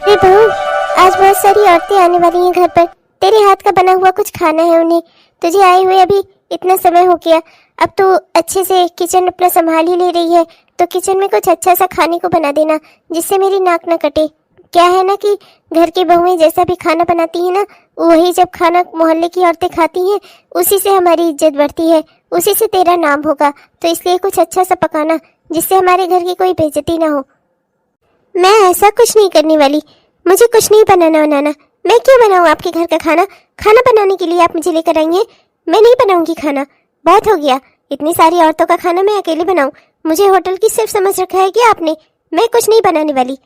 अरे बहू, आज बहुत सारी औरतें आने वाली हैं घर पर। तेरे हाथ का बना हुआ कुछ खाना है उन्हें। तुझे आए हुए अभी इतना समय हो गया, अब तो अच्छे से किचन अपना संभाल ही ले रही है, तो किचन में कुछ अच्छा सा खाने को बना देना जिससे मेरी नाक न कटे। क्या है ना कि घर की बहुएं जैसा भी खाना बनाती है ना, वही जब खाना मोहल्ले की औरतें खाती हैं उसी से हमारी इज्जत बढ़ती है, उसी से तेरा नाम होगा। तो इसलिए कुछ अच्छा सा पकाना जिससे हमारे घर की कोई बेइज्जती ना हो। मैं ऐसा कुछ नहीं करने वाली, मुझे कुछ नहीं बनाना। मैं क्यों बनाऊं आपके घर का खाना? खाना बनाने के लिए आप मुझे लेकर आई हैं? मैं नहीं बनाऊंगी खाना, बहुत हो गया। इतनी सारी औरतों का खाना मैं अकेले बनाऊं? मुझे होटल की सिर्फ समझ रखा है क्या आपने? मैं कुछ नहीं बनाने वाली।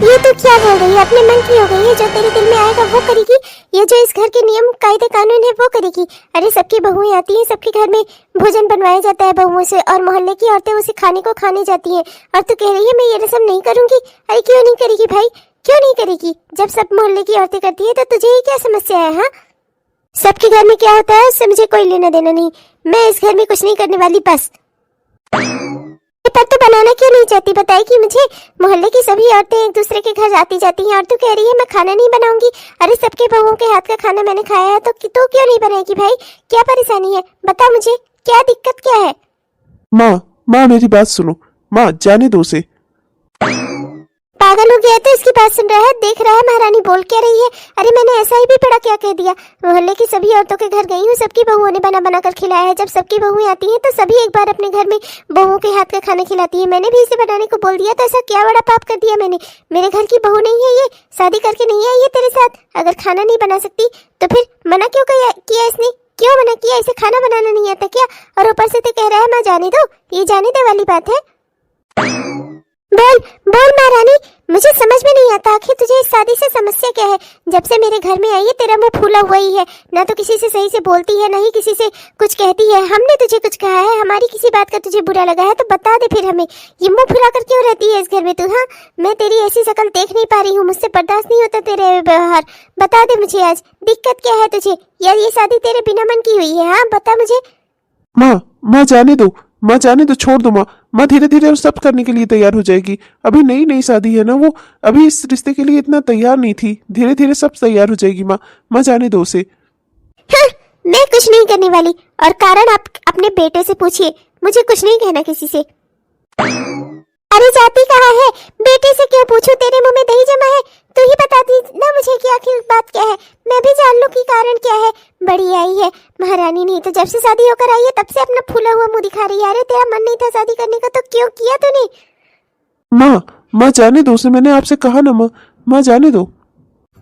ये तो क्या बोल रही है? अपने मन की हो गई है, जो तेरे दिल में आएगा वो करेगी। ये जो इस घर के नियम कायदे कानून है वो करेगी। अरे सबकी बहुएं आती हैं, सबके घर में भोजन बनवाया जाता है बहुओं से, और मोहल्ले की औरतें उसे खाने को खाने जाती हैं। और तू कह रही है मैं ये रस्म नहीं करूंगी? अरे क्यों नहीं करेगी भाई, क्यों नहीं करेगी? जब सब मोहल्ले की औरतें करती है तो तुझे ही क्या समस्या है? हाँ, सबके घर में क्या होता है उससे मुझे कोई लेना देना नहीं। मैं इस घर में कुछ नहीं करने वाली बस। पर तो बनाना क्यों नहीं चाहती बताएगी मुझे? मोहल्ले की सभी औरतें एक दूसरे के घर आती जाती हैं और तू कह रही है मैं खाना नहीं बनाऊंगी। अरे सबके बहुओं के हाथ का खाना मैंने खाया है, तो तू क्यों नहीं बनाएगी भाई? क्या परेशानी है बता मुझे, क्या दिक्कत क्या है? माँ मेरी बात सुनो। माँ जाने दो उसे। पागल हो गया है तो इसकी बात सुन रहा है? देख रहा है महारानी बोल क्या रही है? अरे मैंने ऐसा ही भी बड़ा क्या कह दिया? मोहल्ले की सभी औरतों के घर गई हूँ, सबकी बहुओं ने बना बना कर खिलाया है। जब सबकी बहुएं आती हैं तो सभी एक बार अपने घर में बहुओं के हाथ का खाना खिलाती है। मैंने भी इसे बनाने को बोल दिया, तो ऐसा क्या बड़ा पाप कर दिया मैंने? मेरे घर की बहू नहीं है ये? शादी करके नहीं आई है तेरे साथ? अगर खाना नहीं बना सकती तो फिर मना क्यों किया इसने? क्यों मना किया? इसे खाना बनाना नहीं आता क्या? और ऊपर से तो कह रहा है माँ जाने दो। ये जाने दे वाली बात है? बोल बोल महारानी, मुझे समझ में नहीं आता आखिर तुझे इस शादी से समस्या क्या है? जब से मेरे घर में आई है तेरा मुंह फूला हुआ ही है, ना तो किसी से सही से बोलती है, ना ही किसी से कुछ कहती है। हमने तुझे कुछ कहा है? हमारी किसी बात का तुझे बुरा लगा है तो बता दे फिर हमें। ये मुंह फुला कर क्यों रहती है इस घर में तू? हाँ, मैं तेरी ऐसी शक्ल देख नहीं पा रही हूँ, मुझसे बर्दाश्त नहीं होता तेरे व्यवहार। बता दे मुझे आज दिक्कत क्या है तुझे, या ये शादी तेरे बिना मन की हुई है? हाँ बता मुझे। माँ जाने दो, माँ जाने दो, छोड़ दो। माँ धीरे धीरे सब करने के लिए तैयार हो जाएगी। अभी नई नई शादी है ना, वो अभी इस रिश्ते के लिए इतना तैयार नहीं थी। धीरे धीरे सब तैयार हो जाएगी। माँ जाने दो उसे। हाँ, मैं कुछ नहीं करने वाली, और कारण आप अपने बेटे से पूछिए, मुझे कुछ नहीं कहना किसी से। अरे जाती कहाँ है? बेटे से क्यों पूछूं? तेरे मुंह में दही जमा है? तू ही बता दी ना मुझे कि आखिर बात क्या है, मैं भी जान लूं कि कारण क्या है। बड़ी आई है महारानी, नहीं तो जब से शादी होकर आई है तब से अपना फूला हुआ मुंह दिखा रही है। अरे तेरा मन नहीं था शादी करने का तो क्यों किया तूने? माँ जाने दो उसे, मैंने आपसे कहा ना। माँ जाने दो।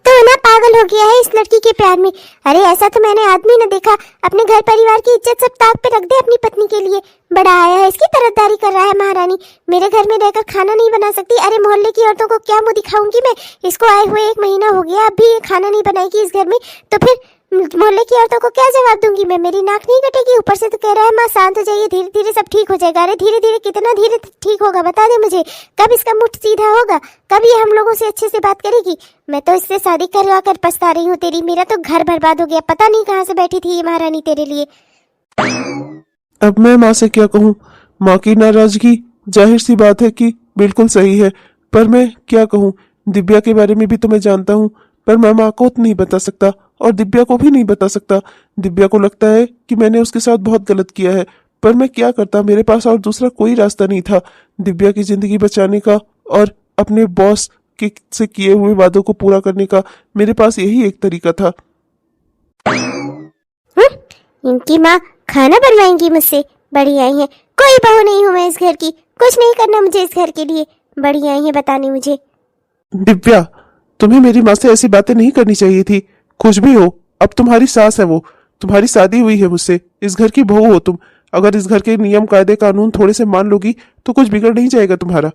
तो ना पागल हो गया है इस लड़की के प्यार में। अरे ऐसा तो मैंने आदमी न देखा। अपने घर परिवार की इज्जत सब ताक पे रख दे अपनी पत्नी के लिए। बड़ा आया है, इसकी तरफदारी कर रहा है महारानी। मेरे घर में रहकर खाना नहीं बना सकती? अरे मोहल्ले की औरतों को क्या मुंह दिखाऊंगी मैं? इसको आए हुए 1 महीना हो गया, अब भी ये खाना नहीं बनाएगी इस घर में, तो फिर मोहल्ले की औरतों को क्या जवाब दूंगी मैं? मेरी नाक नहीं कटेगी? ऊपर से तो कह रहा है माँ शांत हो जाइए, धीरे धीरे सब ठीक हो जाएगा। अरे धीरे धीरे कितना धीरे ठीक होगा बता दे मुझे? कब इसका मुठ सीधा होगा? कब ये हम लोगों से अच्छे से बात करेगी? मैं तो इससे शादी करवा कर पछता रही हूँ तेरी। मेरा तो घर बर्बाद हो गया, पता नहीं कहाँ से बैठी थी ये महारानी तेरे लिए। अब मैं माँ से क्या कहूँ? माँ की नाराजगी जाहिर सी बात है कि बिल्कुल सही है, पर मैं क्या कहूँ? दिव्या के बारे में भी तो मैं जानता हूँ, पर मैं माँ को नहीं बता सकता और दिव्या को भी नहीं बता सकता। दिव्या को लगता है कि मैंने उसके साथ बहुत गलत किया है, पर मैं क्या करता? मेरे पास और दूसरा कोई रास्ता नहीं था दिव्या की जिंदगी बचाने का और अपने बॉस के से किए हुए वादों को पूरा करने का। मेरे पास यही एक तरीका था। इनकी माँ खाना बनवाएंगी मुझसे? बड़ी आई है, कोई बहू नहीं हूँ मैं इस घर की, कुछ नहीं करना मुझे इस घर के लिए। बड़ी आई है बताने मुझे। दिव्या, तुम्हें मेरी माँ से ऐसी बातें नहीं करनी चाहिए थी। कुछ भी हो, अब तुम्हारी सास है वो, तुम्हारी शादी हुई है मुझसे, इस घर की बहू हो तुम। अगर इस घर के नियम कायदे कानून थोड़े से मान लोगी तो कुछ बिगड़ नहीं जाएगा तुम्हारा।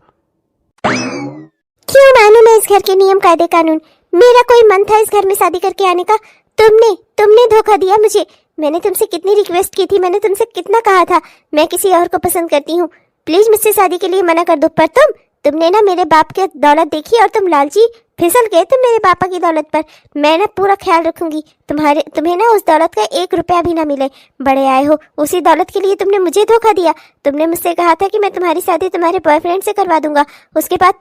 क्यों मानूं मैं इस घर के नियम कायदे कानून? मेरा कोई मन था इस घर में शादी करके आने का? तुमने धोखा दिया मुझे। मैंने तुमसे कितनी रिक्वेस्ट की थी, मैंने तुमसे कितना कहा था मैं किसी और को पसंद करती हूँ, प्लीज मुझसे शादी के लिए मना कर दो। पर तुमने ना मेरे बाप की दौलत देखी और तुम लालची फिसल गए तुम मेरे पापा की दौलत पर। मैं ना पूरा ख्याल रखूंगी तुम्हें ना उस दौलत का 1 रुपया भी ना मिले। बड़े आए हो, उसी दौलत के लिए तुमने मुझे धोखा दिया। तुमने मुझसे कहा था कि मैं तुम्हारी शादी तुम्हारे बॉयफ्रेंड से करवा दूंगा, उसके बाद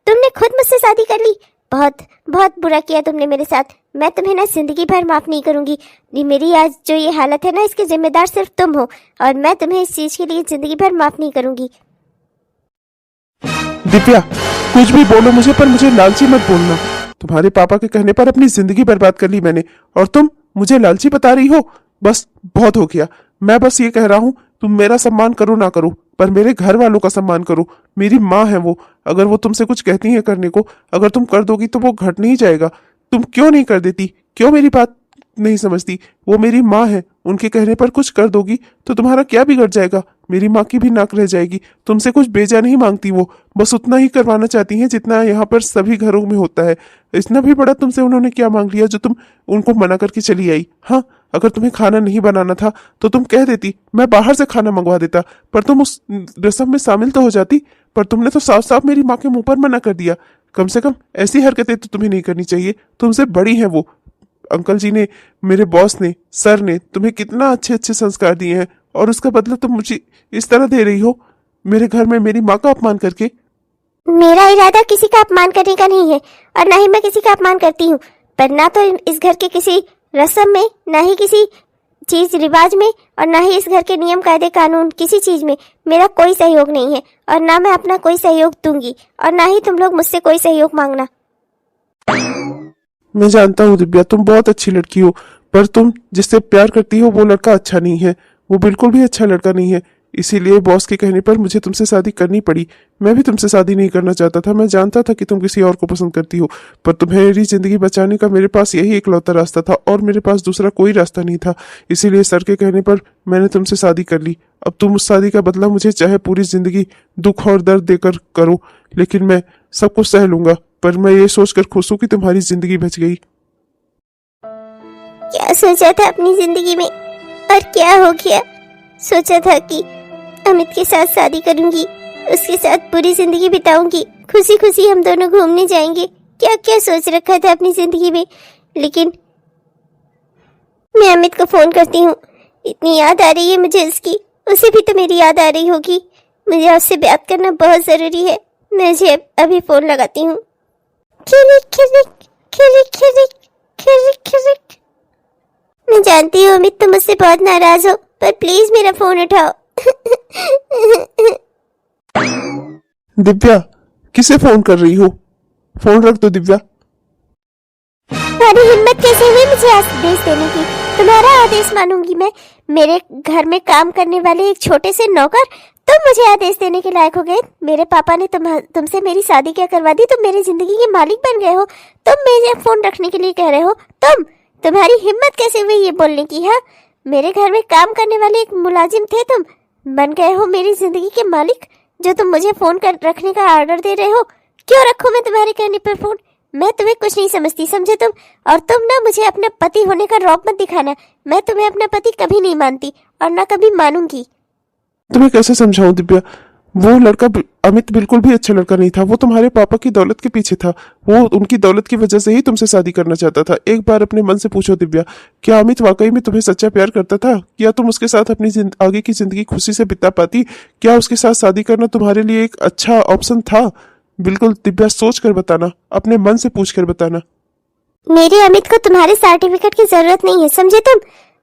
तुमने खुद मुझसे शादी कर ली। बहुत बहुत बुरा किया तुमने मेरे साथ। मैं तुम्हें ना जिंदगी भर माफ नहीं करूंगी। ये मेरी आज जो ये हालत है ना, इसके जिम्मेदार सिर्फ तुम हो, और मैं तुम्हें इस चीज के लिए जिंदगी भर माफ नहीं करूंगी। दिव्या, कुछ भी बोलो मुझे, पर मुझे लालची मत बोलना। तुम्हारे पापा के कहने पर अपनी जिंदगी बर्बाद कर ली मैंने, और तुम मुझे लालची बता रही हो। बस बहुत हो गया। मैं बस ये कह रहा हूँ, तुम मेरा सम्मान करो ना करो, पर मेरे घर वालों का सम्मान करो। मेरी माँ है वो, अगर वो तुमसे कुछ कहती है करने को, अगर तुम कर दोगी तो वो घट नहीं जाएगा। तुम क्यों नहीं कर देती? क्यों मेरी बात नहीं समझती? वो मेरी माँ है, उनके कहने पर कुछ कर दोगी तो तुम्हारा क्या बिगड़ जाएगा? मेरी माँ की भी नाक रह जाएगी। तुमसे कुछ बेजा नहीं मांगती वो, बस उतना ही करवाना चाहती हैं जितना यहाँ पर सभी घरों में होता है। इतना भी बड़ा तुमसे उन्होंने क्या मांग लिया जो तुम उनको मना करके चली आई? हाँ, अगर तुम्हें खाना नहीं बनाना था तो तुम कह देती, मैं बाहर से खाना मंगवा देता, पर तुम उस रस्म में शामिल तो हो जाती। पर तुमने तो साफ साफ मेरी माँ के मुंह पर मना कर दिया। कम से कम ऐसी हरकतें तो तुम्हें नहीं करनी चाहिए। तुमसे बड़ी है वो। अंकल जी ने, मेरे बॉस ने, सर ने तुम्हें कितना अच्छे अच्छे संस्कार दिए हैं, और उसका बदला तुम मुझे इस तरह दे रही हो, मेरे घर में मेरी माँ का अपमान करके। मेरा इरादा किसी का अपमान करने का नहीं है, और ना ही मैं किसी का अपमान करती हूँ। पर ना तो इस घर के किसी रस्म में, ना ही किसी चीज रिवाज में, और ना ही इस घर के नियम कायदे कानून, किसी चीज में मेरा कोई सहयोग नहीं है, और ना मैं अपना कोई सहयोग दूंगी, और ना ही तुम लोग मुझसे कोई सहयोग मांगना। मैं जानता हूँ दिव्या, तुम बहुत अच्छी लड़की हो, पर तुम जिससे प्यार करती हो वो लड़का अच्छा नहीं है। वो बिल्कुल भी अच्छा लड़का नहीं है। इसीलिए बॉस के कहने पर मुझे तुमसे शादी करनी पड़ी। मैं भी तुमसे शादी नहीं करना चाहता था। मैं जानता था कि तुम किसी और को पसंद करती हो, पर तुम्हारी जिंदगी बचाने का मेरे पास यही इकलौता रास्ता था, और मेरे पास दूसरा कोई रास्ता नहीं था। इसीलिए सर के कहने पर मैंने तुमसे शादी कर ली। अब तुम उस शादी का बदला मुझे चाहे पूरी जिंदगी दुख और दर्द देकर करो, लेकिन मैं सब कुछ सह लूंगा। पर मैं ये सोचकर खुश हूँ कि तुम्हारी जिंदगी बच गई। क्या सोचा था अपनी जिंदगी में, और क्या हो गया। सोचा था कि अमित के साथ शादी करूंगी, उसके साथ पूरी जिंदगी बिताऊंगी, खुशी खुशी हम दोनों घूमने जाएंगे। क्या क्या सोच रखा था अपनी जिंदगी में। लेकिन मैं अमित को फोन करती हूँ, इतनी याद आ रही है मुझे उसकी। उसे भी तो मेरी याद आ रही होगी। मुझे उससे बात करना बहुत जरूरी है। मुझे अभी फोन लगाती हूँ। खिरिक खिरिक खिरिक खिरिक खिरिक खिरिक। मैं जानती हूँ अमित तुम मुझसे बहुत नाराज हो, पर प्लीज मेरा फोन उठाओ। दिव्या, किसे फोन कर रही हो? फोन रख दो दिव्या। तुम्हारी हिम्मत कैसे हुई मुझे आदेश देने की? तुम्हारा आदेश मानूंगी मैं। मेरे घर में काम करने वाले एक छोटे से नौकर, तुम मुझे आदेश देने के लायक हो गए? मेरे पापा ने तुमसे मेरी शादी क्या करवा दी? तुम मेरी जिंदगी के मालिक बन गए हो। तुम मेरे फोन रखने के लिए कह रहे हो? तुम्हारी हिम्मत कैसे हुई ये बोलने की? हाँ, मेरे घर में काम करने वाले एक मुलाजिम थे, तुम बन गए हो मेरी जिंदगी के मालिक, जो तुम मुझे फोन कर रखने का ऑर्डर दे रहे हो। क्यों रखूं मैं तुम्हारे कहने पर फोन? मैं तुम्हें कुछ नहीं समझती, समझे तुम? और तुम ना मुझे अपना पति होने का रौब मत दिखाना। मैं तुम्हें अपना पति कभी नहीं मानती, और ना कभी मानूंगी। तुम्हें कैसे समझाऊं दिव्या? वो लड़का अमित बिल्कुल भी अच्छा लड़का नहीं था। वो तुम्हारे पापा की दौलत के पीछे था। वो उनकी दौलत की वजह से ही तुमसे शादी करना चाहता था। एक बार अपने मन से पूछो दिव्या, क्या अमित वाकई में तुम्हें सच्चा प्यार करता था? क्या तुम उसके साथ अपनी आगे की जिंदगी खुशी से बिता पाती? क्या उसके साथ शादी करना तुम्हारे लिए एक अच्छा ऑप्शन था? बिल्कुल दिव्या, सोच कर बताना, अपने मन से पूछ कर बताना। मेरे अमित को तुम्हारे सर्टिफिकेट की जरूरत नहीं है, समझे तुम?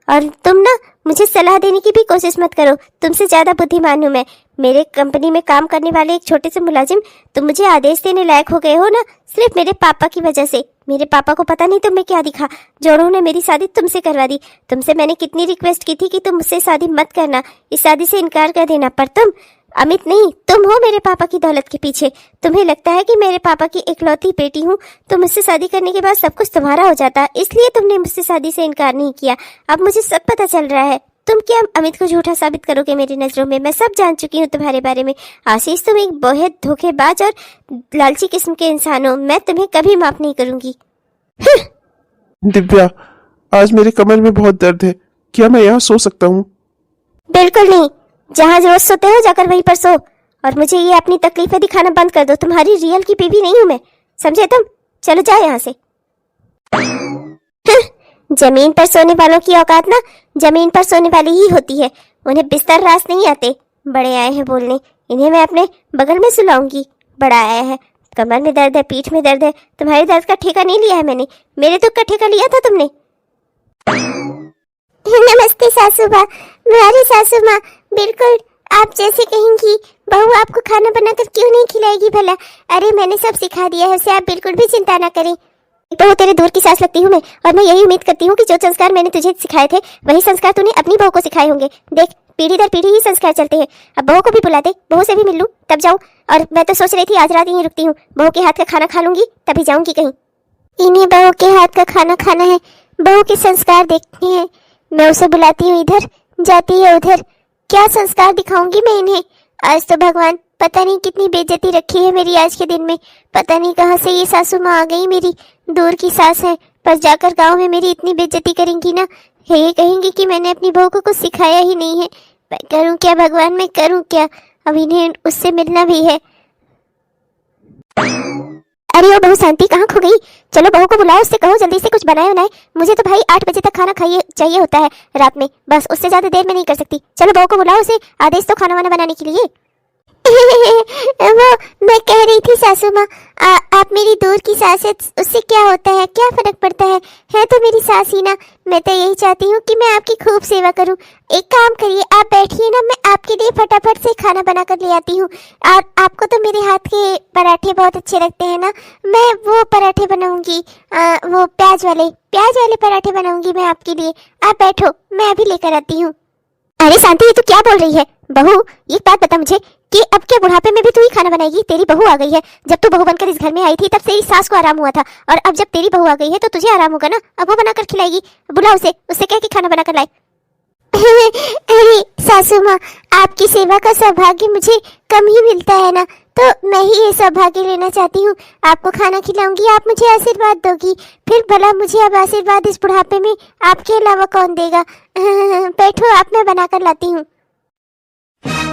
और तुम ना मुझे सलाह देने की भी कोशिश मत करो। तुमसे ज्यादा बुद्धिमान हूं मैं। मेरे कंपनी में काम करने वाले एक छोटे से मुलाजिम, तुम मुझे आदेश देने लायक हो गए हो ना, सिर्फ मेरे पापा की वजह से। मेरे पापा को पता नहीं तुम्हें क्या दिखा जो उन्होंने मेरी शादी तुमसे करवा दी। तुमसे मैंने कितनी रिक्वेस्ट की थी कि तुम मुझसे शादी मत करना, इस शादी से इनकार कर देना, पर तुम अमित नहीं, तुम हो मेरे पापा की दौलत के पीछे। तुम्हें लगता है कि मेरे पापा की इकलौती बेटी हूँ, तो मुझसे शादी करने के बाद सब कुछ तुम्हारा हो जाता, इसलिए तुमने मुझसे शादी से इनकार नहीं किया। अब मुझे सब पता चल रहा है। तुम क्या अमित को झूठा साबित करोगे मेरी नजरों में? मैं सब जान चुकी हूँ तुम्हारे बारे में। आशीष, तुम एक बहुत धोखेबाज और लालची किस्म के इंसान हो। मैं तुम्हें कभी माफ नहीं करूंगी। दिव्या, आज मेरे कमर में बहुत दर्द है। क्या मैं यहाँ सो सकता हूँ? बिल्कुल नहीं। जहाँ रोज सोते हो जाकर वहीं पर सो, और मुझे ये अपनी तकलीफें दिखाना बंद कर दो। तुम्हारी रियल की बीवी नहीं हूँ मैं, समझे तुम? चलो जाओ यहाँ से। जमीन पर सोने वालों की औकात ना जमीन पर सोने वाली ही होती है। उन्हें बिस्तर रास नहीं आते। बड़े आए हैं बोलने, इन्हें मैं अपने बगल में सुलाऊंगी। बड़ा आया है, कमर में दर्द है, पीठ में दर्द है, तुम्हारे दर्द का ठेका नहीं लिया है मैंने, मेरे दुख का ठेका लिया था तुमने। नमस्ते सासू माँ, मेरी सासू माँ, बिल्कुल आप जैसे कहेंगी। बहू आपको खाना बनाकर क्यों नहीं खिलाएगी भला? अरे मैंने सब सिखा दिया है उसे, आप बिल्कुल भी चिंता ना करें। बहू तेरे दूर की सांस लगती हूँ मैं, और मैं यही उम्मीद करती हूँ कि जो संस्कार मैंने तुझे सिखाए थे वही संस्कार तूने अपनी बहू को सिखाए होंगे। देख पीढ़ी दर पीढ़ी ही संस्कार चलते हैं। अब बहू को भी बुला दे, बहू से भी मिल लूँ तब जाऊँ। और मैं तो सोच रही थी आज रात यहीं रुकती हूँ, बहू के हाथ का खाना खा लूंगी तभी जाऊंगी कहीं। इन्हीं बहू के हाथ का खाना खाना है, बहू के संस्कार देखने हैं। मैं उसे बुलाती हूँ, इधर जाती है उधर, क्या संस्कार दिखाऊंगी मैं इन्हें। आज तो भगवान पता नहीं कितनी बेइज्जती रखी है मेरी आज के दिन में। पता नहीं कहाँ से ये सासू माँ आ गई, मेरी दूर की सास है, पर जाकर गांव में मेरी इतनी बेइज्जती करेंगी ना, ये कहेंगी कि मैंने अपनी बहू को कुछ सिखाया ही नहीं है। मैं करूँ क्या भगवान, मैं करूँ क्या? अब इन्हें उससे मिलना भी है। अरे ओ बहू शांति कहाँ खो गई? चलो बहू को बुलाओ, उससे कहो जल्दी से कुछ बनाए बनाए। मुझे तो भाई 8 बजे तक खाना खाइए चाहिए होता है रात में, बस उससे ज्यादा देर में नहीं कर सकती। चलो बहू को बुलाओ, उसे आदेश तो खाना वाना बनाने के लिए। वो मैं कह रही थी सासू माँ, आप मेरी दूर की सास है, उससे क्या होता है, क्या फर्क पड़ता है तो मेरी सास ही ना। मैं तो यही चाहती हूँ कि मैं आपकी खूब सेवा करूँ। एक काम करिए, आप बैठिए ना, मैं आपके लिए फटाफट से खाना बना कर ले आती हूँ। और आपको तो मेरे हाथ के पराठे बहुत अच्छे लगते हैं ना, मैं वो पराठे बनाऊंगी, वो प्याज वाले पराठे बनाऊंगी मैं आपके लिए। आप बैठो, मैं अभी लेकर आती हूँ। अरे शांति, ये तू क्या बोल रही है? बहू एक बात बता मुझे कि अब क्या बुढ़ापे में भी तू ही खाना बनाएगी? तेरी बहू आ गई है, जब तू बहू बनकर इस घर में आई थी तब तेरी सास को आराम हुआ था, और अब जब तेरी बहू आ गई है तो तुझे आराम होगा ना। अब वो बनाकर खिलाएगी, बुला उसे, उससे कह कि खाना बनाकर लाए। अरे सासू माँ, आपकी सेवा का सौभाग्य मुझे कम ही मिलता है ना, तो मैं ही ये सौभाग्य लेना चाहती हूँ। आपको खाना खिलाऊंगी, आप मुझे आशीर्वाद दोगी, फिर भला मुझे अब आशीर्वाद इस बुढ़ापे में आपके अलावा कौन देगा? बैठो आप, मैं बनाकर लाती हूँ।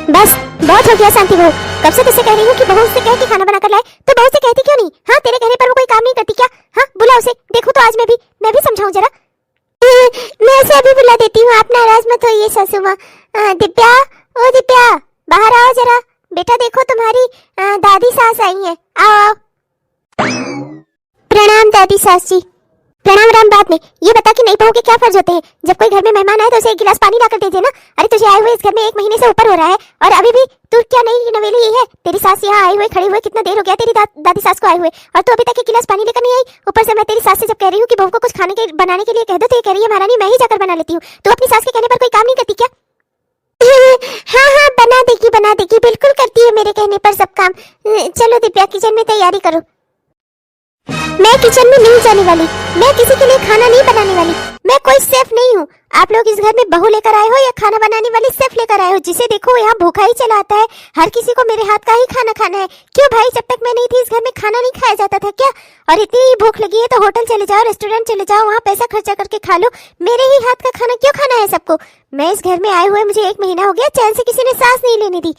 बस बहुत हो गया शांति बहू, कब से तुझसे कह रही हूँ कि बहू से कह के खाना बनाकर लाए, तो बहू से कहती क्यों नहीं? हाँ तेरे कहने पर वो कोई काम नहीं करती क्या? हाँ बुला उसे, देखो तो आज मैं भी समझाऊं जरा। मैं उसे अभी बुला देती हूँ, आप नाराज मत होइए सासू माँ। दिव्या, ओ दिव्या बाहर आओ जरा। बेटा देखो तुम्हारी दादी सास आई है, आओ आओ। प्रणाम दादी सास जी। प्रणाम राम बात में, ये बता कि नई बहू के क्या फर्ज होते हैं? जब कोई घर में मेहमान आए तो उसे एक गिलास पानी लाकर दे देना। अरे तुझे आए हुए इस घर में 1 महीने से ऊपर हो रहा है, और अभी भी तू क्या नई नवेली ही है? तेरी सास यहाँ आए हुए खड़े हुए कितना देर हो गया तेरी दादी सास को आए हुए, और तू अभी तक एक गिलास पानी लेकर नहीं आई। ऊपर से मैं तेरी सास से जब कह रही हूँ कि बहू को कुछ खाने के बनाने के लिए कह दो तो ये कह रही है महारानी मैं ही जाकर बना लेती हूँ। तू अपनी सास के कहने पर कोई काम नहीं करती क्या? हाँ बना देगी, बिल्कुल करती है मेरे कहने पर सब काम। चलो दिव्या किचन में तैयारी करो। मैं किचन में नहीं जाने वाली, मैं किसी के लिए खाना नहीं बनाने वाली, मैं कोई शेफ नहीं हूँ। आप लोग इस घर में बहू लेकर आए हो या खाना बनाने वाली शेफ लेकर आए हो? जिसे देखो यहाँ भूखा ही चला आता है, हर किसी को मेरे हाथ का ही खाना खाना है। क्यों भाई, जब तक मैं नहीं थी इस घर में खाना नहीं खाया जाता था क्या? और इतनी ही भूख लगी है तो होटल चले जाओ, रेस्टोरेंट चले जाओ, वहाँ पैसा खर्चा करके खा लो। मेरे ही हाथ का खाना क्यों खाना है सबको? मैं इस घर में आए हुए मुझे 1 महीना हो गया, चैन से किसी ने सांस नहीं लेने दी।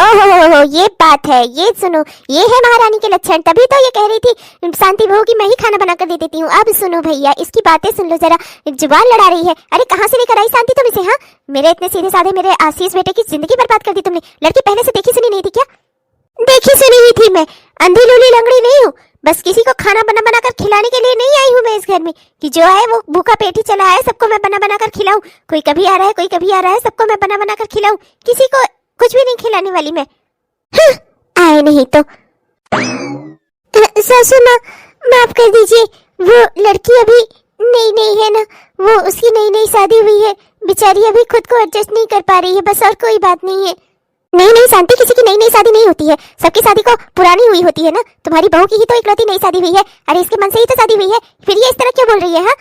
ओहो ये बात है, ये सुनो, ये है महारानी के लक्षण। तभी तो ये कह रही थी शांति बहू की मैं ही खाना बनाकर दे देती हूँ। अब सुनो भैया, इसकी बातें सुन लो जरा, जुबान लड़ा रही है। अरे कहाँ से लेकर आई शांति तुम इसे? हाँ मेरे इतने सीधे साधे मेरे आशीष बेटे की जिंदगी बर्बाद कर दी तुमने। लड़की पहले से देखी सुनी नहीं थी क्या? देखी सुनी ही थी मैं, अंधी लूली लंगड़ी नहीं हूँ। बस किसी को खाना बना कर खिलाने के लिए नहीं आई हूँ मैं इस घर में कि जो आए वो भूखा पेट ही चला है, सबको मैं बना कर खिलाऊं। कोई कभी आ रहा है, कोई कभी आ रहा है, सबको मैं बना कर खिलाऊं, किसी को कुछ भी नहीं खिलाने वाली मैं। आए नहीं तो। सासू माँ माफ कर दीजिए, वो लड़की अभी नई है ना, वो उसकी नई शादी हुई है, बेचारी अभी खुद को एडजस्ट नहीं कर पा रही है, बस और कोई बात नहीं है। नहीं शांति, किसी की नई शादी नहीं होती है, सबकी शादी को पुरानी हुई होती है ना। तुम्हारी बहू की ही तो इकलौती नई शादी हुई है। अरे इसके मन से ही तो शादी हुई है, फिर ये इस तरह क्यों बोल रही है? हाँ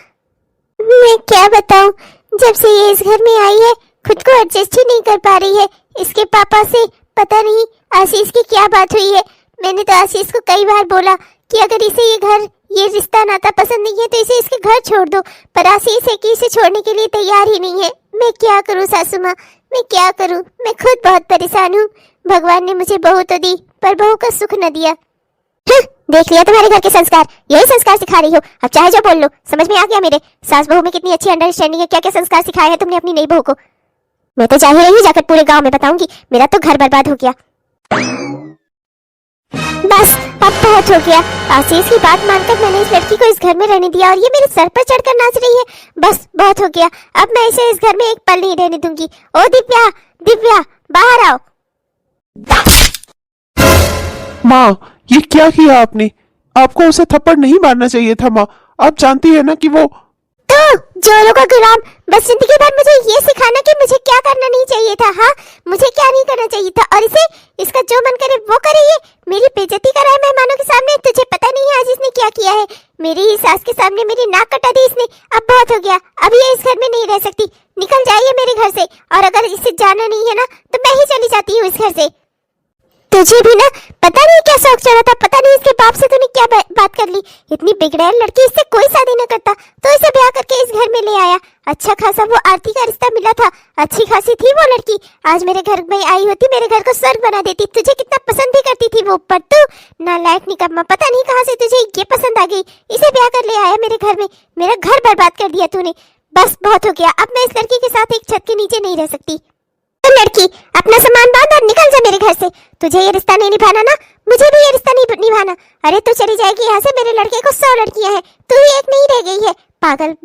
मैं क्या बताऊं, जब से ये इस घर में आई है खुद को एडजस्ट ही नहीं कर पा रही है। इसके पापा से पता नहीं आशीष की क्या बात हुई है। मैंने तो आशीष को कई बार बोला कि अगर इसे ये रिश्ता नाता पसंद नहीं है तो इसे इसके घर छोड़ दो, पर आशीष है कि इसे छोड़ने के लिए तैयार ही नहीं है। मैं क्या करूं सासू माँ, मैं क्या करूं? मैं खुद बहुत परेशान हूँ। भगवान ने मुझे बहू तो दी पर बहू का सुख न दिया। देख लिया तुम्हारे घर के संस्कार, यही संस्कार सिखा रही हो। अब चाहे जो बोल लो, समझ में आ गया मेरे सास बहू में कितनी अच्छी अंडरस्टैंडिंग है। क्या क्या संस्कार सिखाए हैं तुमने अपनी नई बहू को? मैं तो चाहे रही जाकर पूरे गांव में बताऊंगी, मेरा तो घर बर्बाद हो गया। बस अब बहुत हो गया। आशीष की बात मानकर मैंने इस लड़की को इस घर में रहने दिया और ये मेरे सर पर चढ़कर नाच रही है। बस बहुत हो गया, अब मैं इसे इस घर में एक पल नहीं रहने दूंगी। ओ दिव्या, दिव्या बाहर आओ। माँ, ये क्या किया आपने? आपको उसे थप्पड़ नहीं मारना चाहिए था माँ। आप जानती है ना कि वो तो जोरों का गुलाम, बस जिंदगी भर मुझे ये सिखाना कि मुझे क्या करना नहीं चाहिए था। हाँ, मुझे क्या नहीं करना चाहिए था, और इसे इसका जो मन करे वो करे। ये मेरी बेइज्जती कर रहा है मेहमानों के सामने। तुझे पता नहीं है आज इसने क्या किया है। मेरी ही सास के सामने मेरी नाक कटा दी इसने। अब बहुत हो गया, अब ये इस घर में नहीं रह सकती। निकल जाइए मेरे घर से, और अगर इसे जाना नहीं है ना तो मैं ही चली जाती हूँ इस घर से। तुझे भी ना पता नहीं क्या शौक चढ़ा था, पता नहीं इसके बाप से तूने क्या बात कर ली। इतनी बिगड़ैल लड़की, इससे कोई शादी न करता तो इसे ब्याह करके इस घर में ले आया। अच्छा खासा वो आरती का रिश्ता मिला था, अच्छी खासी थी वो लड़की। आज मेरे घर में आई होती, मेरे घर को स्वर्ग बना देती। तुझे कितना पसंद भी करती थी वो, पर तू नालायक निकम्मा, पता नहीं कहाँ से तुझे ये पसंद आ गई। इसे ब्याह कर ले आया मेरे घर में, मेरा घर बर्बाद कर दिया तूने। बस बहुत हो गया, अब मैं इस लड़की के साथ एक छत के नीचे नहीं रह सकती। तो लड़की, अपना सामान बांध और निकल जा मेरे घर से। तुझे ये रिश्ता नहीं निभाना ना, मुझे भी ये रिश्ता नहीं निभाना। अरे तू चली जाएगी यहाँ से, मेरे लड़के को 100 लड़कियां हैं, तू ही एक नहीं रह गई है, पागल।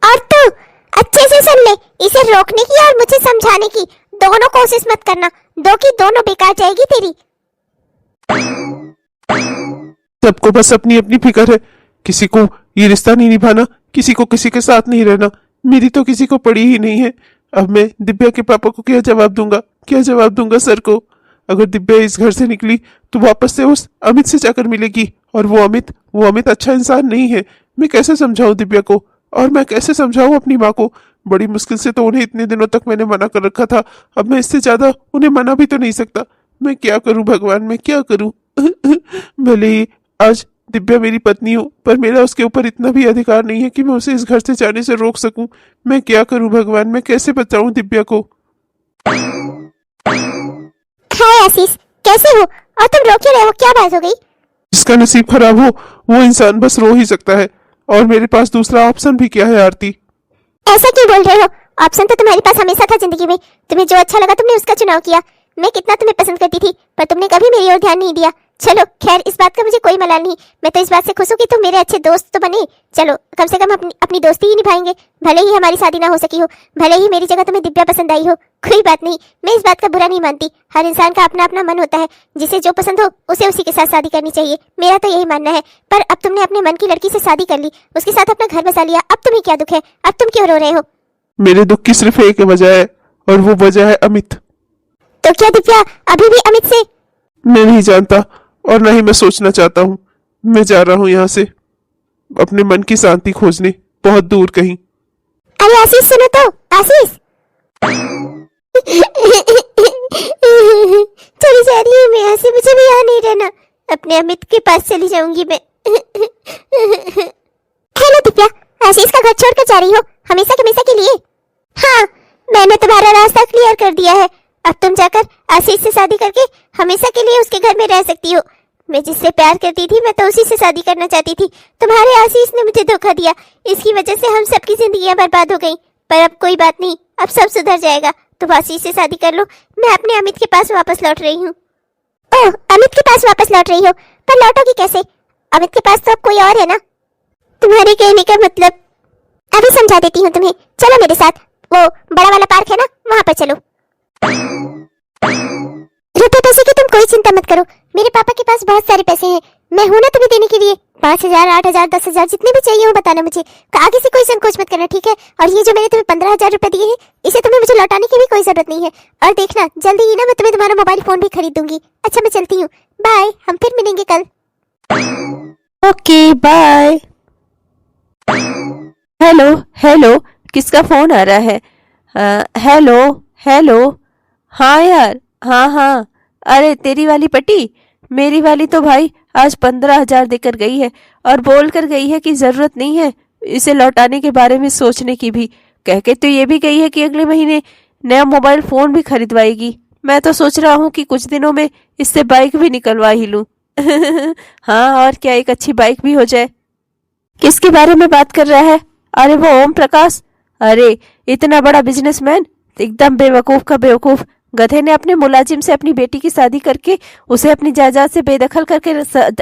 और तू अच्छे से सुन ले, इसे रोकने की और मुझे समझाने की दोनों कोशिश मत करना, दो की दोनों बेकार जाएगी तेरी। सबको बस अपनी अपनी फिक्र है। किसी को ये रिश्ता नहीं निभाना, किसी को किसी के साथ नहीं रहना। मेरी तो किसी को पड़ी ही नहीं है। अब मैं दिव्या के पापा को क्या जवाब दूंगा, क्या जवाब दूंगा सर को? अगर दिव्या इस घर से निकली तो वापस से उस अमित से जाकर मिलेगी, और वो अमित अच्छा इंसान नहीं है। मैं कैसे समझाऊं दिव्या को, और मैं कैसे समझाऊं अपनी माँ को? बड़ी मुश्किल से तो उन्हें इतने दिनों तक मैंने मना कर रखा था, अब मैं इससे ज्यादा उन्हें मना भी तो नहीं सकता। मैं क्या करूं भगवान, मैं क्या करूं? भले ही आज दिव्या मेरी पत्नी हो, पर मेरा उसके ऊपर इतना भी अधिकार नहीं है कि मैं उसे इस घर से जाने से रोक सकूं। मैं क्या करूं भगवान, मैं कैसे बचाऊं दिव्या को? हाय आशीष, कैसे हो? और तुम रो क्यों रहे हो, क्या बात हो गई? जिसका नसीब खराब हो वो इंसान बस रो ही सकता है, और मेरे पास दूसरा ऑप्शन भी क्या है आरती? ऐसा क्यों बोल रहे हो? ऑप्शन तो तुम्हारे पास हमेशा था जिंदगी में। तुम्हें जो अच्छा लगा तुमने उसका चुनाव किया। मैं कितना तुम्हें पसंद करती थी, पर तुमने कभी मेरी ओर ध्यान नहीं दिया। चलो खैर, इस बात का मुझे कोई मलाल नहीं। मैं तो इस बात से खुश हूँ कि तुम मेरे अच्छे दोस्त तो बने। चलो कम से कम अपनी दोस्ती ही निभाएंगे। भले ही हमारी शादी ना हो सकी हो, भले ही मेरी जगह तुम्हें दिव्या पसंद आई हो, कोई बात नहीं। मैं इस बात का बुरा नहीं मानती। हर इंसान का अपना अपना मन होता है, जिसे जो पसंद हो उसे उसी के साथ शादी करनी चाहिए। मेरा तो यही मानना है। पर अब तुमने अपने मन की लड़की से शादी कर ली, उसके साथ अपना घर बसा लिया, अब तुम्हें क्या दुख है? अब तुम क्यों रो रहे हो? मेरे दुख की सिर्फ एक वजह है, और वो वजह है अमित। तो क्या दिव्या अभी भी अमित से? मैं नहीं जानता, और न ही मैं सोचना चाहता हूँ। मैं जा रहा हूँ यहाँ से अपने मन की शांति खोजने, बहुत दूर कहीं। अरे आशीष सुनो तो, आशीष। चली जा रही हूँ मैं यहाँ से, मुझे भी यहाँ नहीं रहना। अपने अमित के पास चली जाऊंगी मैं। हेलो दिव्या, आशीष का घर छोड़कर जा रही हो हमेशा के लिए? हाँ, मैंने तुम्हारा रास्ता क्लियर कर दिया है। अब तुम जाकर आशीष से शादी करके हमेशा के लिए उसके घर में रह सकती हो। मैं जिससे प्यार करती थी मैं तो उसी से शादी करना चाहती थी। तुम्हारे आशीष ने मुझे धोखा दिया, इसकी वजह से हम सबकी जिंदगियां बर्बाद हो गई। पर अब कोई बात नहीं, अब सब सुधर जाएगा। तुम आशीष से शादी कर लो, मैं अपने अमित के पास वापस लौट रही हूँ। ओह, अमित के पास वापस लौट रही हो? पर लौटोगी कैसे? अमित के पास तो अब कोई और है ना। तुम्हारे कहने का मतलब? अभी समझा देती हूँ तुम्हें, चलो मेरे साथ। वो बड़ा वाला पार्क है ना, वहाँ पर चलो। रुपए पैसे की तुम कोई चिंता मत करो, मेरे पापा के पास बहुत सारे पैसे हैं। मैं हूं ना तुम्हें देने के लिए। 5,000, 8,000, 10,000 जितने भी चाहिए हो बताना मुझे। आगे से कोई संकोच मत करना, ठीक है? और ये जो मैंने तुम्हें 15,000 रुपए दिए हैं, इसे तुम्हें मुझे लौटाने की भी कोई जरूरत नहीं है। और देखना जल्दी ही ना मैं तुम्हें तुम्हारा मोबाइल फोन भी खरीद दूंगी। अच्छा मैं चलती हूँ, बाय, हम फिर मिलेंगे कल। Okay bye. हेलो हेलो, किसका फोन आ रहा है? Hello hello. हाँ यार, हाँ। अरे तेरी वाली पटी, मेरी वाली तो भाई आज 15,000 देकर गई है, और बोल कर गई है कि जरूरत नहीं है इसे लौटाने के बारे में सोचने की भी। कह के तो ये भी गई है कि अगले महीने नया मोबाइल फोन भी खरीदवाएगी। मैं तो सोच रहा हूँ कि कुछ दिनों में इससे बाइक भी निकलवा ही लूं। हाँ और क्या, एक अच्छी बाइक भी हो जाए। किसके बारे में बात कर रहा है? अरे वो ओम प्रकाश। अरे इतना बड़ा बिजनेसमैन एकदम बेवकूफ का बेवकूफ। गधे ने अपने मुलाजिम से अपनी बेटी की शादी करके उसे अपनी जायदाद से बेदखल करके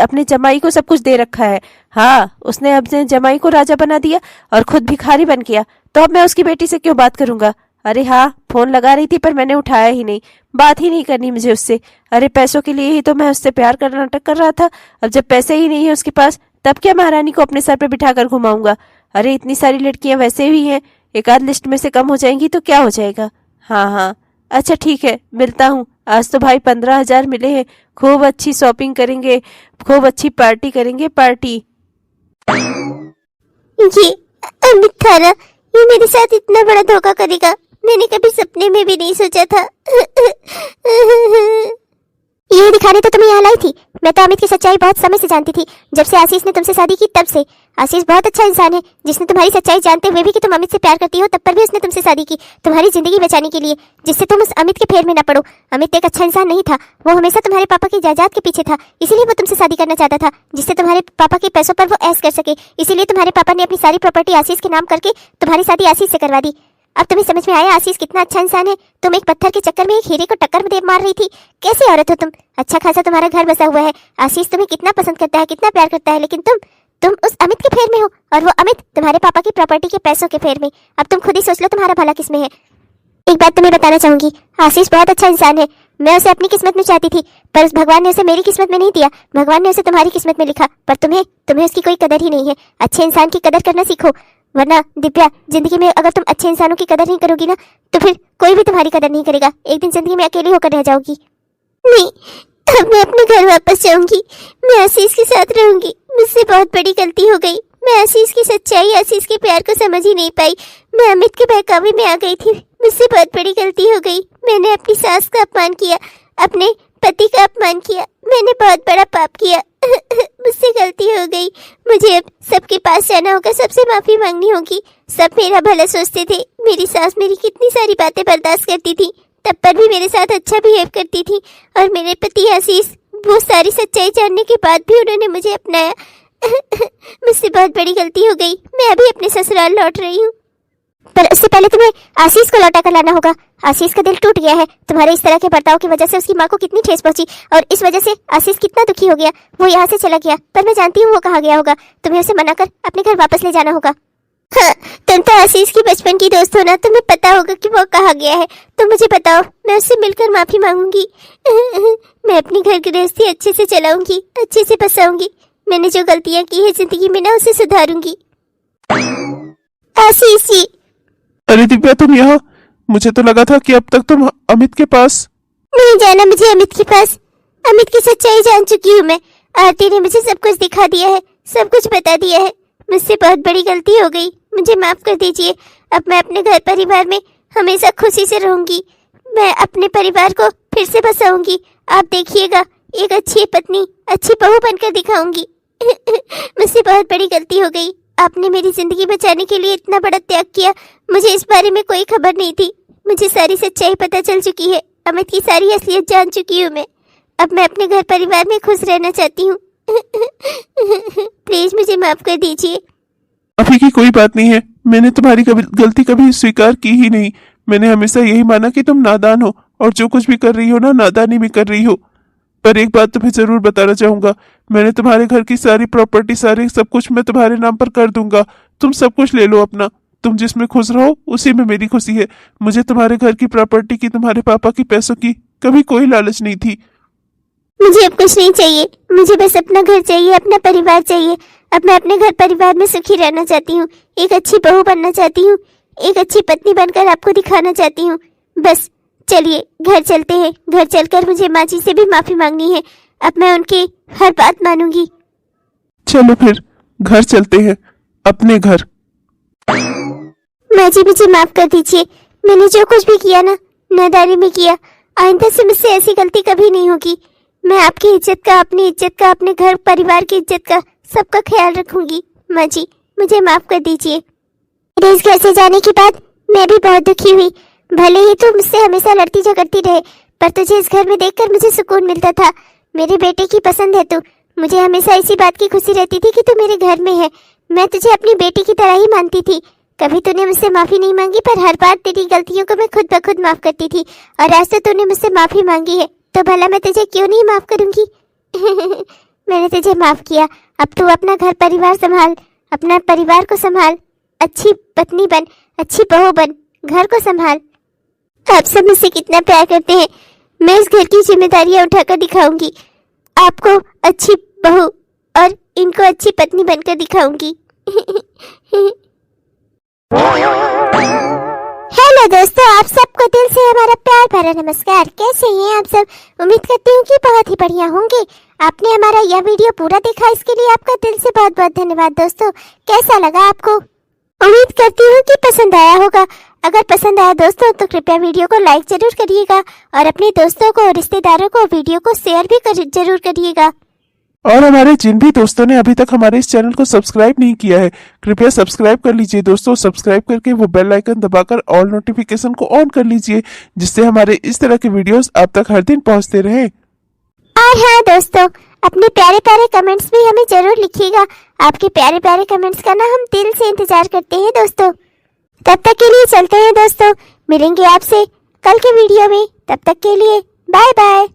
अपने जमाई को सब कुछ दे रखा है। हाँ, उसने अपने जमाई को राजा बना दिया और खुद भिखारी बन गया। तो अब मैं उसकी बेटी से क्यों बात करूंगा? अरे हाँ, फोन लगा रही थी पर मैंने उठाया ही नहीं, बात ही नहीं करनी मुझे उससे। अरे पैसों के लिए ही तो मैं उससे प्यार का नाटक कर रहा था। अब जब पैसे ही नहीं है उसके पास, तब क्या महारानी को अपने सर पे बिठा कर घुमाऊंगा? अरे इतनी सारी लड़कियां वैसे भी हैं, एक आध लिस्ट में से कम हो जाएंगी तो क्या हो जाएगा। हाँ, अच्छा ठीक है, मिलता हूँ। आज तो भाई 15,000 मिले हैं, खूब अच्छी शॉपिंग करेंगे, खूब अच्छी पार्टी करेंगे, पार्टी। ये अमित था ना, ये मेरे साथ इतना बड़ा धोखा करेगा, मैंने कभी सपने में भी नहीं सोचा था। ये दिखाने तो तुम्हें यहाँ लाई थी। मैं तो अमित की सच्चाई बहुत समय से जानती थी, जब से आशीष ने तुमसे शादी की तब से। आशीष बहुत अच्छा इंसान है, जिसने तुम्हारी सच्चाई जानते हुए भी कि तुम अमित से प्यार करती हो, तब पर भी उसने तुमसे शादी की, तुम्हारी जिंदगी बचाने के लिए, जिससे तुम उस अमित के फेर में न पड़ो। अमित एक अच्छा इंसान नहीं था, वो हमेशा तुम्हारे पापा की जायदाद के पीछे था, इसीलिए वो तुमसे शादी करना चाहता था, जिससे तुम्हारे पापा के पैसों पर वो ऐश कर सके। इसीलिए तुम्हारे पापा ने अपनी सारी प्रॉपर्टी आशीष के नाम करके तुम्हारी शादी आशीष से करवा दी। अब तुम्हें समझ में आया आशीष कितना अच्छा इंसान है? तुम एक पत्थर के चक्कर में एक हीरे को टक्कर में मार रही थी। कैसी औरत हो तुम? अच्छा खासा तुम्हारा घर बसा हुआ है, आशीष तुम्हें कितना पसंद करता है, कितना प्यार करता है, लेकिन तुम उस अमित के फेर में हो, और वो अमित तुम्हारे पापा की प्रॉपर्टी के पैसों के फेर में। अब तुम खुद ही सोच लो तुम्हारा भला किसमें है। एक बात तुम्हें बताना चाहूंगी, आशीष बहुत अच्छा इंसान है। मैं उसे अपनी किस्मत में चाहती थी, पर उस भगवान ने उसे मेरी किस्मत में नहीं दिया, भगवान ने उसे तुम्हारी किस्मत में लिखा। पर तुम्हें उसकी कोई कदर ही नहीं है। अच्छे इंसान की कदर करना सीखो, वरना दिव्या, जिंदगी में अगर तुम अच्छे इंसानों की कदर नहीं करोगी ना, तो फिर कोई भी तुम्हारी कदर नहीं करेगा। एक दिन जिंदगी में अकेली होकर रह जाओगी। नहीं, अब मैं अपने घर वापस जाऊंगी, मैं आशीष के साथ रहूंगी। मुझसे बहुत बड़ी गलती हो गई, मैं आशीष की सच्चाई, आशीष के प्यार को समझ ही नहीं पाई। मैं अमित के बहकावे में आ गई थी, मुझसे बहुत बड़ी गलती हो गई। मैंने अपनी सास का अपमान किया, अपने पति का अपमान किया, मैंने बहुत बड़ा पाप किया। मुझसे गलती हो गई। मुझे अब सबके पास जाना होगा, सबसे माफी मांगनी होगी। सब मेरा भला सोचते थे, मेरी सास मेरी कितनी सारी बातें बर्दाश्त करती थी, तब पर भी मेरे साथ अच्छा बिहेव करती थी, और मेरे पति आशीष, वो सारी सच्चाई जानने के बाद भी उन्होंने मुझे अपनाया। मुझसे बहुत बड़ी गलती हो गई, मैं अभी अपने ससुराल लौट रही हूँ। पर उससे पहले तुम्हें आशीष को लौटा कर लाना होगा। आशीष का दिल टूट गया है, तुम्हारे इस तरह के बर्ताव की वजह से उसकी माँ को कितनी ठेस पहुंची, और इस वजह से आशीष कितना दुखी हो गया। वो यहाँ से चला गया, पर मैं जानती हूँ वो कहाँ गया होगा। तुम्हें उसे मनाकर अपने घर वापस ले जाना होगा। हाँ, तुम तो आशीष की बचपन की दोस्त हो ना, तुम्हें पता होगा कि वो कहाँ गया है। तुम मुझे बताओ, मैं उससे मिलकर माफी मांगूंगी। मैं अपनी घर गृहस्थी अच्छे से चलाऊंगी, अच्छे से बसाऊंगी। मैंने जो गलतियां की है जिंदगी में ना, उसे सुधारूंगी। आशीष जी। अरे दिव्या, तुम यहाँ? मुझे तो लगा था कि अब तक तुम अमित के पास। नहीं जाना मुझे अमित के पास, अमित की सच्चाई जान चुकी हूँ मैं। आरती ने मुझे सब कुछ दिखा दिया है, सब कुछ बता दिया है। मुझसे बहुत बड़ी गलती हो गई, मुझे माफ कर दीजिए। अब मैं अपने घर परिवार में हमेशा खुशी से रहूंगी, मैं अपने परिवार को फिर से बसाऊंगी। आप देखिएगा, एक अच्छी पत्नी, अच्छी बहू बनकर दिखाऊंगी। मुझसे बहुत बड़ी गलती हो गई, आपने मेरी जिंदगी बचाने के लिए इतना बड़ा त्याग किया। मुझे इस बारे में कोई खबर नहीं थी, मुझे सारी सच्चाई पता चल चुकी है, अमित की सारी असलियत जान चुकी हूँ मैं। अब मैं अपने घर परिवार में खुश रहना चाहती हूँ। प्लीज मुझे माफ कर दीजिए। अभी की कोई बात नहीं है, मैंने तुम्हारी गलती कभी स्वीकार की ही नहीं। मैंने हमेशा यही माना कि तुम नादान हो, और जो कुछ भी कर रही हो ना, नादानी में कर रही हो। पर एक बात तुम्हें जरूर बताना चाहूंगा, मैंने तुम्हारे घर की सारी प्रॉपर्टी, सारी सब कुछ मैं तुम्हारे नाम पर कर दूंगा। तुम सब कुछ ले लो अपना, तुम जिसमें खुश रहो उसी में मेरी खुशी है। मुझे तुम्हारे घर की प्रॉपर्टी की, तुम्हारे पापा की पैसों की कभी कोई लालच नहीं थी। मुझे अब कुछ नहीं चाहिए, मुझे बस अपना घर चाहिए, अपना परिवार चाहिए। अब मैं अपने घर परिवार में सुखी रहना चाहती हूँ, एक अच्छी बहू बनना चाहती हूँ, एक अच्छी पत्नी बनकर आपको दिखाना चाहती हूँ। बस चलिए घर चलते हैं, घर चलकर मुझे माँ जी से भी माफी मांगनी है। अब मैं उनकी हर बात मानूंगी। चलो फिर घर चलते हैं, अपने घर। माँ जी मुझे माफ कर दीजिए, मैंने जो कुछ भी किया ना, नादानी में किया। आइंदा से मुझसे ऐसी गलती कभी नहीं होगी। मैं आपकी इज्जत का, अपनी इज्जत का, अपने घर परिवार की इज्जत का, सबका ख्याल रखूंगी। माँ जी मुझे माफ कर दीजिए। मेरे इस घर से जाने के बाद मैं भी बहुत दुखी हुई। भले ही तू मुझसे हमेशा लड़ती झगड़ती रहे, पर तुझे इस घर में देखकर मुझे सुकून मिलता था। मेरे बेटे की पसंद है तू, मुझे हमेशा इसी बात की खुशी रहती थी कि तू मेरे घर में है। मैं तुझे अपनी बेटी की तरह ही मानती थी। कभी तूने मुझसे माफी नहीं मांगी, पर हर बार तेरी गलतियों को मैं खुद ब खुद माफ करती थी, और आज तो तूने मुझसे माफी मांगी है, तो भला मैं तुझे क्यों नहीं माफ करूंगी। मैंने तुझे माफ किया, अब तू अपना घर परिवार संभाल, अपना परिवार को संभाल, अच्छी पत्नी बन, अच्छी बहू बन, घर को संभाल। आप सब मुझसे कितना प्यार करते हैं, मैं इस घर की जिम्मेदारियां उठाकर दिखाऊंगी, आपको अच्छी बहू और इनको अच्छी पत्नी बनकर दिखाऊंगी। हेलो दोस्तों, आप सबको दिल से हमारा प्यार भरा नमस्कार। कैसे हैं आप सब? उम्मीद करती हूँ कि बहुत ही बढ़िया होंगे। आपने हमारा यह वीडियो पूरा देखा, इसके लिए आपका दिल से बहुत बहुत धन्यवाद। दोस्तों, कैसा लगा आपको? उम्मीद करती हूँ कि पसंद आया होगा। अगर पसंद आया दोस्तों तो कृपया वीडियो को लाइक जरूर करिएगा, और अपने दोस्तों को, रिश्तेदारों को वीडियो को शेयर भी जरूर करिएगा। और हमारे जिन भी दोस्तों ने अभी तक हमारे इस चैनल को सब्सक्राइब नहीं किया है, कृपया सब्सक्राइब कर लीजिए दोस्तों। सब्सक्राइब करके वो बेल आइकन दबाकर ऑल नोटिफिकेशन को ऑन कर लीजिए, जिससे हमारे इस तरह के वीडियोस आप तक हर दिन पहुंचते रहें। और हाँ दोस्तों, अपने प्यारे प्यारे कमेंट्स भी हमें जरूर लिखिएगा। आपके प्यारे प्यारे कमेंट्स का ना हम दिल से इंतजार करते हैं दोस्तों। तब तक के लिए चलते हैं दोस्तों, मिलेंगे आपसे कल के वीडियो में। तब तक के लिए बाय बाय।